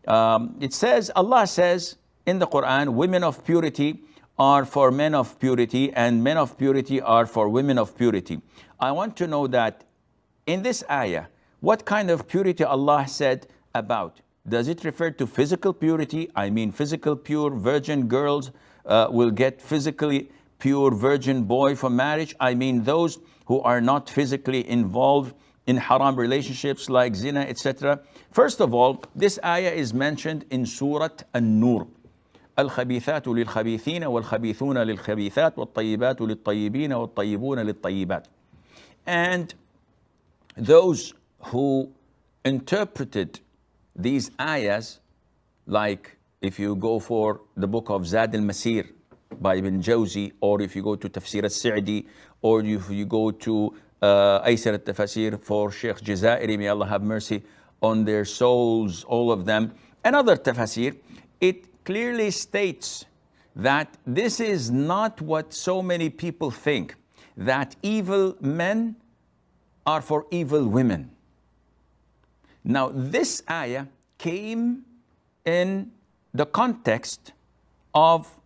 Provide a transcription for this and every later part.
It says, Allah says in the Quran, women of purity are for men of purity, and men of purity are for women of purity. I want to know that in this ayah, what kind of purity Allah said about? Does it refer to physical purity? I mean, physical pure virgin girls will get physically pure virgin boy for marriage. I mean, those who are not physically involved in haram relationships like zina, etc. First of all, this ayah is mentioned in Surah An-Nur. الخبيثات للخبيثين والخبيثون للخبيثات والطيبات للطيبين والطيبون للطيبات. And those who interpreted these ayahs, like if you go for the book of Zad al-Masir by Ibn Jawzi, or if you go to Tafsir al-Sa'di, or if you go to Aysar al-Tafasir for Sheikh Jazairi, may Allah have mercy on their souls, all of them, and other tafasir, it clearly states that this is not what so many people think, that evil men are for evil women. Now, this ayah came in the context of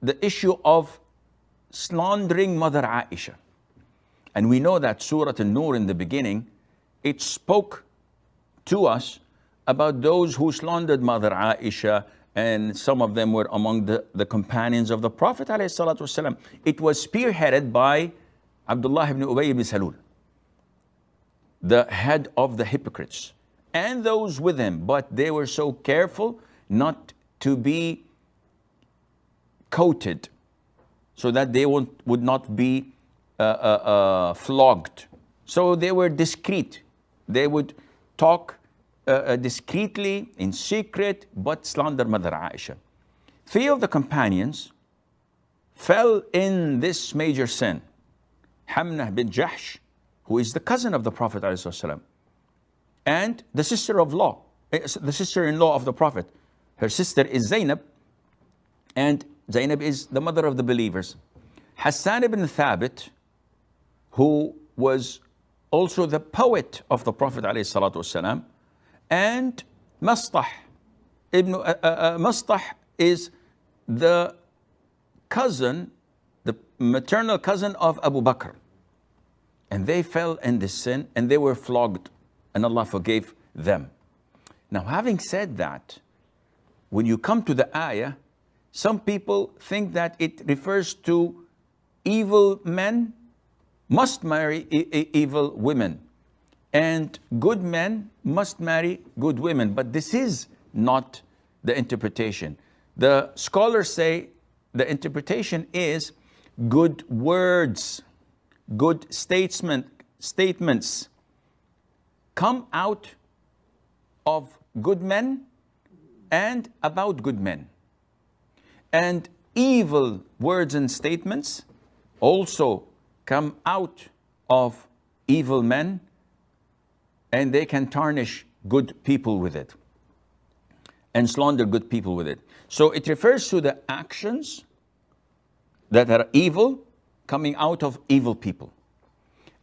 the issue of slandering Mother Aisha. And we know that Surah An-Nur in the beginning, it spoke to us about those who slandered Mother Aisha, and some of them were among the companions of the Prophet ﷺ. It was spearheaded by Abdullah ibn Ubay ibn Salul, the head of the hypocrites, and those with him, but they were so careful not to be coated so that they would not be flogged. So they were discreet. They would talk discreetly, in secret, but slander Mother Aisha. Three of the companions fell in this major sin. Hamna bin Jahsh, who is the cousin of the Prophet ﷺ, and the sister-in-law of the Prophet. Her sister is Zainab, and Zainab is the mother of the believers. Hassan ibn Thabit, who was also the poet of the Prophet ﷺ, and Mastah is the cousin, the maternal cousin of Abu Bakr. And they fell in this sin and they were flogged, and Allah forgave them. Now, having said that, when you come to the ayah, some people think that it refers to evil men must marry evil women, and good men must marry good women. But this is not the interpretation. The scholars say the interpretation is good words, good statements come out of good men and about good men. And evil words and statements also come out of evil men, and they can tarnish good people with it and slander good people with it. So it refers to the actions that are evil coming out of evil people,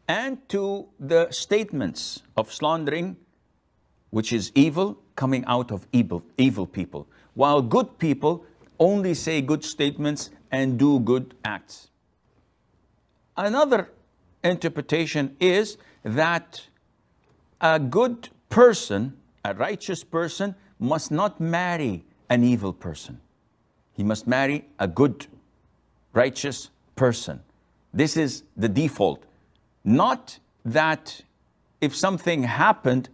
and to the statements of slandering, which is evil, coming out of evil people, while good people only say good statements and do good acts. Another interpretation is that a good person, a righteous person, must not marry an evil person. He must marry a good, righteous person. This is the default. Not that if something happened,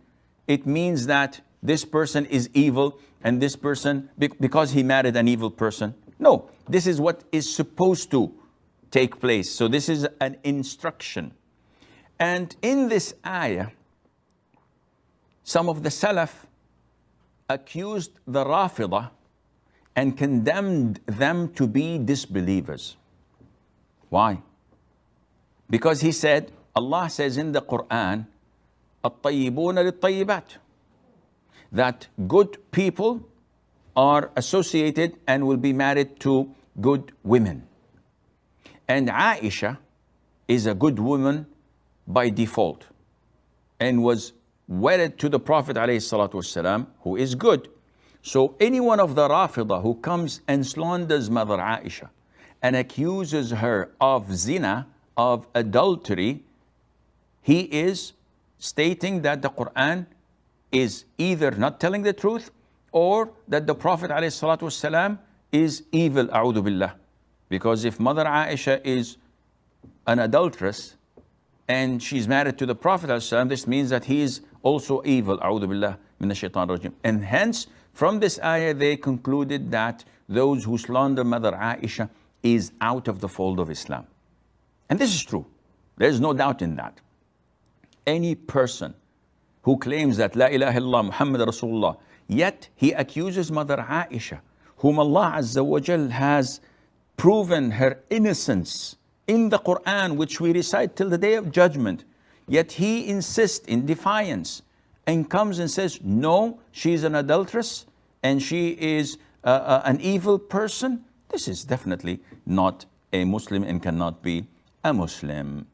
it means that this person is evil and this person, because he married an evil person. No, this is what is supposed to take place. So this is an instruction. And in this ayah, some of the Salaf accused the Rafidah and condemned them to be disbelievers. Why? Because he said, Allah says in the Quran, الطيبون للطيبات, that good people are associated and will be married to good women. And Aisha is a good woman by default and was wedded to the Prophet ﷺ, who is good. So any one of the Rafidah who comes and slanders Mother Aisha and accuses her of zina, of adultery, he is stating that the Quran is either not telling the truth or that the Prophet ﷺ is evil, a'udhu billah. Because if Mother Aisha is an adulteress and she's married to the Prophet ﷺ, this means that he is also evil, a'udhu billah minash shaitanir rajim. And hence, from this ayah, they concluded that those who slander Mother Aisha is out of the fold of Islam. And this is true. There's no doubt in that. Any person who claims that La ilaha illallah Muhammad Rasulullah, yet he accuses Mother Aisha, whom Allah Azza wa Jal has proven her innocence in the Quran, which we recite till the day of judgment, yet he insists in defiance and comes and says, no, she's an adulteress and she is an evil person. This is definitely not a Muslim and cannot be a Muslim.